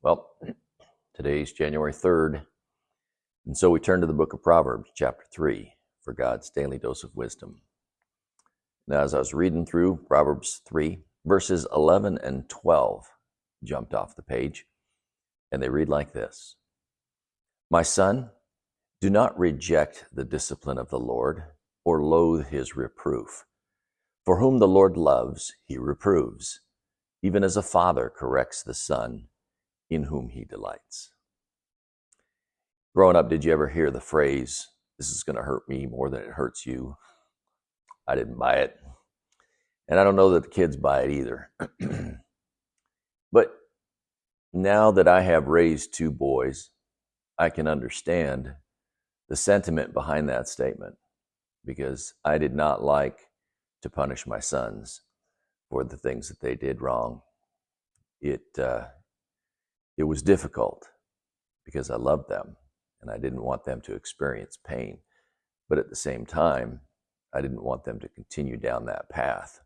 Well, today's January 3rd, and so we turn to the book of Proverbs, chapter 3, for God's daily dose of wisdom. Now, as I was reading through Proverbs 3, verses 11 and 12 jumped off the page, and they read like this. My son, do not reject the discipline of the Lord, or loathe his reproof. For whom the Lord loves, he reproves, even as a father corrects the son in whom he delights. Growing up, did you ever hear the phrase, this is going to hurt me more than it hurts you? I didn't buy it. And I don't know that the kids buy it either. But now that I have raised two boys, I can understand the sentiment behind that statement, because I did not like to punish my sons for the things that they did wrong. It was difficult because I loved them and I didn't want them to experience pain. But at the same time, I didn't want them to continue down that path.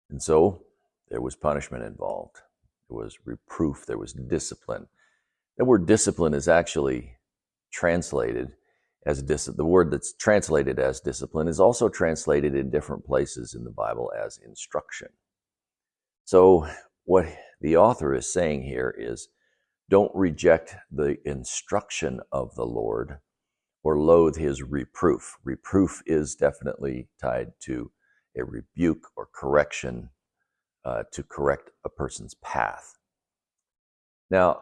And so there was punishment involved. There was reproof. There was discipline. The word discipline is actually translated as the word that's translated as discipline is also translated in different places in the Bible as instruction. So what the author is saying here is, don't reject the instruction of the Lord or loathe his reproof. Reproof is definitely tied to a rebuke or correction to correct a person's path. Now,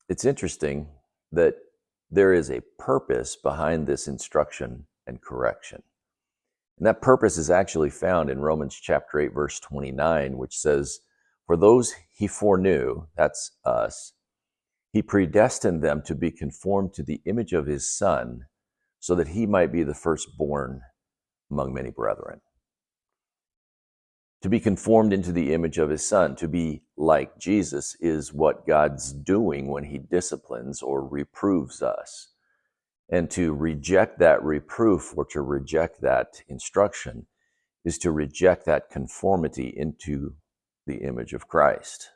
it's interesting that there is a purpose behind this instruction and correction. And that purpose is actually found in Romans chapter 8, verse 29, which says, for those he foreknew, that's us, he predestined them to be conformed to the image of his Son, so that he might be the firstborn among many brethren. To be conformed into the image of his Son, to be like Jesus, is what God's doing when he disciplines or reproves us. And to reject that reproof or to reject that instruction is to reject that conformity into the image of Christ.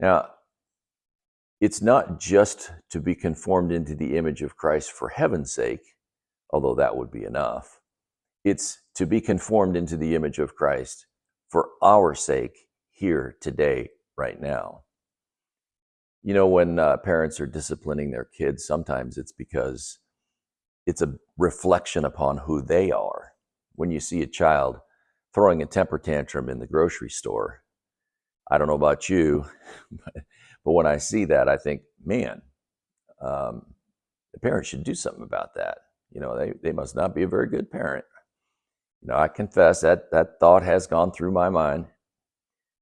Now, it's not just to be conformed into the image of Christ for heaven's sake, although that would be enough. It's to be conformed into the image of Christ for our sake here, today, right now. You know, when parents are disciplining their kids, sometimes it's because it's a reflection upon who they are. When you see a child throwing a temper tantrum in the grocery store, I don't know about you, but when I see that, I think, man, the parents should do something about that. You know, they must not be a very good parent. You know, I confess that thought has gone through my mind.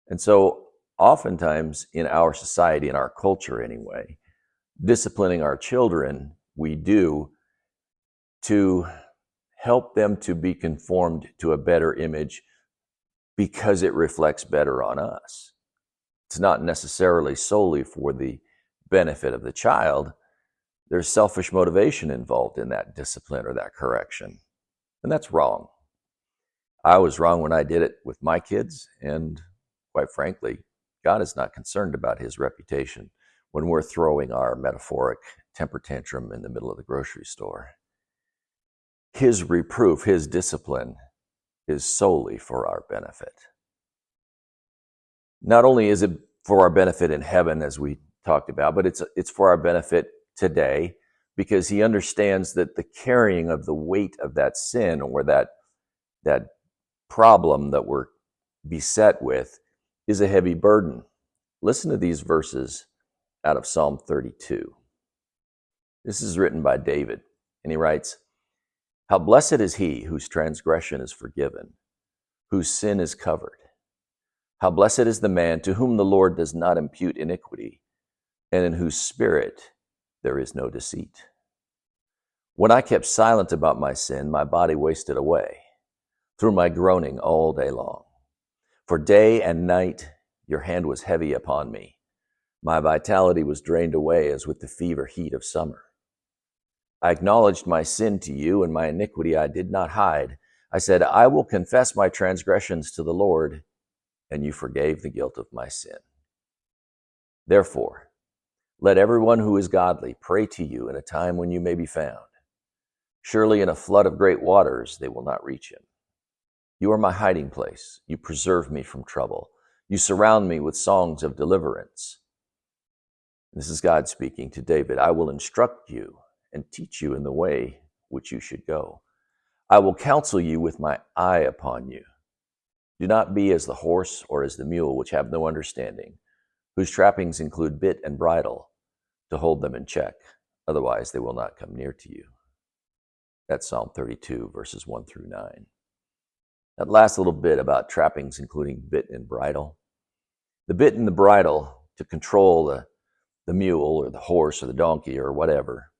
And so oftentimes in our society, in our culture anyway, disciplining our children, we do to help them to be conformed to a better image because it reflects better on us. It's not necessarily solely for the benefit of the child. There's selfish motivation involved in that discipline or that correction. And that's wrong. I was wrong when I did it with my kids. And quite frankly, God is not concerned about his reputation when we're throwing our metaphoric temper tantrum in the middle of the grocery store. His reproof, his discipline is solely for our benefit. Not only is it for our benefit in heaven, as we talked about, but it's for our benefit today, because he understands that the carrying of the weight of that sin or that problem that we're beset with is a heavy burden. Listen to these verses out of Psalm 32. This is written by David, and he writes, how blessed is he whose transgression is forgiven, whose sin is covered. How blessed is the man to whom the Lord does not impute iniquity, and in whose spirit there is no deceit. When I kept silent about my sin, my body wasted away through my groaning all day long. For day and night your hand was heavy upon me. My vitality was drained away as with the fever heat of summer. I acknowledged my sin to you, and my iniquity I did not hide. I said, I will confess my transgressions to the Lord, and you forgave the guilt of my sin. Therefore, let everyone who is godly pray to you in a time when you may be found. Surely in a flood of great waters they will not reach him. You are my hiding place. You preserve me from trouble. You surround me with songs of deliverance. This is God speaking to David. I will instruct you and teach you in the way which you should go. I will counsel you with my eye upon you. Do not be as the horse or as the mule, which have no understanding, whose trappings include bit and bridle, to hold them in check. Otherwise, they will not come near to you. That's Psalm 32, verses 1 through 9. That last little bit about trappings including bit and bridle. The bit and the bridle to control the mule or the horse or the donkey or whatever.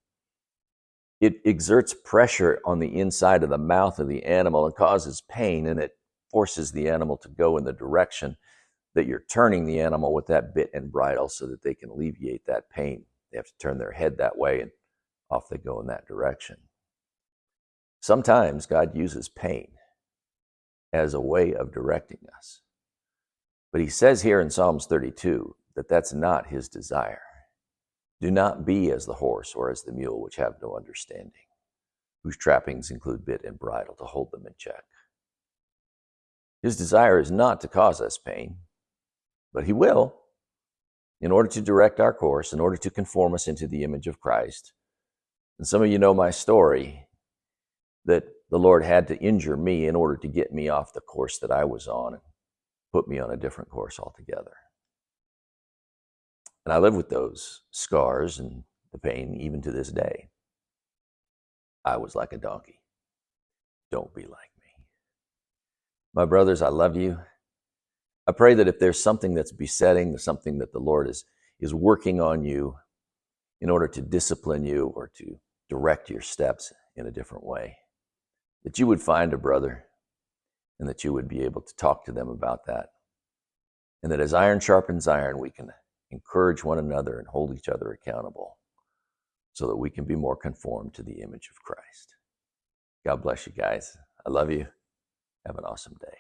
It exerts pressure on the inside of the mouth of the animal and causes pain, and it forces the animal to go in the direction that you're turning the animal with that bit and bridle so that they can alleviate that pain. They have to turn their head that way, and off they go in that direction. Sometimes God uses pain as a way of directing us. But he says here in Psalms 32 that that's not his desire. Do not be as the horse or as the mule, which have no understanding, whose trappings include bit and bridle to hold them in check. His desire is not to cause us pain, but he will, in order to direct our course, in order to conform us into the image of Christ. And some of you know my story, that the Lord had to injure me in order to get me off the course that I was on and put me on a different course altogether. And I live with those scars and the pain even to this day. I was like a donkey. Don't be like me. My brothers, I love you. I pray that if there's something that's besetting, something that the Lord is working on you in order to discipline you or to direct your steps in a different way, that you would find a brother and that you would be able to talk to them about that. And that as iron sharpens iron, we can encourage one another and hold each other accountable so that we can be more conformed to the image of Christ. God bless you guys. I love you. Have an awesome day.